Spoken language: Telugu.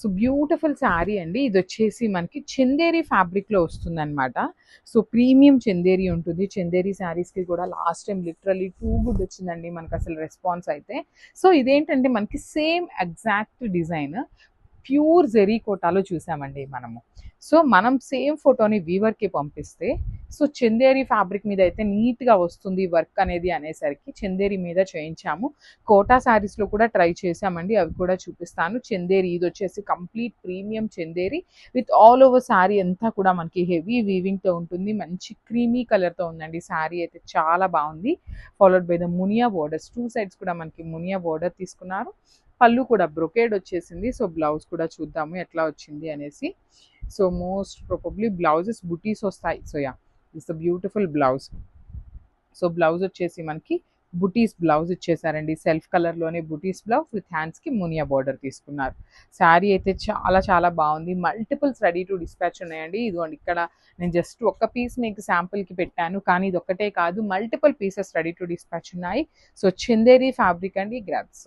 సో బ్యూటిఫుల్ శారీ అండి. ఇది వచ్చేసి మనకి చందేరి ఫ్యాబ్రిక్లో వస్తుందన్నమాట. సో ప్రీమియం చందేరి ఉంటుంది. చందేరి శారీస్కి కూడా last time literally too good వచ్చిందండి మనకు అసలు రెస్పాన్స్ అయితే. సో ఇదేంటంటే మనకి same exact design pure zari కోటాలో చూసామండి మనము. సో మనం సేమ్ ఫోటోని వీవర్కి పంపిస్తే సో చందేరి ఫ్యాబ్రిక్ మీద అయితే నీట్గా వస్తుంది వర్క్ అనేది అనేసరికి చందేరి మీద చేయించాము. కోటా శారీస్లో కూడా ట్రై చేసామండి, అవి కూడా చూపిస్తాను. చందేరి ఇది వచ్చేసి complete premium Chanderi with all over sari అంతా కూడా మనకి హెవీ వీవింగ్తో ఉంటుంది. మంచి క్రీమీ కలర్తో ఉందండి శారీ అయితే, చాలా బాగుంది. Followed by the Muniya borders, two sides కూడా మనకి మునియా బోర్డర్ తీసుకున్నారు. పళ్ళు కూడా బ్రొకేడ్ వచ్చేసింది. సో బ్లౌజ్ కూడా చూద్దాము ఎట్లా వచ్చింది అనేసి. సో మోస్ట్ ప్రాబబ్లీ బ్లౌజెస్ బుటీస్ వస్తాయి. So yeah, it's a beautiful blouse. So blouse వచ్చేసి మనకి బుటీస్ బ్లౌజ్ ఇచ్చేసారండి. సెల్ఫ్ కలర్లోనే బుటీస్ బ్లౌజ్ విత్ హ్యాండ్స్కి మునియా బార్డర్ తీసుకున్నారు. శారీ అయితే చాలా చాలా బాగుంది. మల్టిపుల్స్ రెడీ టు డిస్పాచ్ ఉన్నాయండి. ఇదిగోండి ఇక్కడ నేను జస్ట్ ఒక్క పీస్ మీకు శాంపుల్కి పెట్టాను, కానీ ఇది ఒక్కటే కాదు, multiple pieces ready to dispatch ఉన్నాయి. సో చందేరి ఫ్యాబ్రిక్ అండి, గ్రాబ్స్.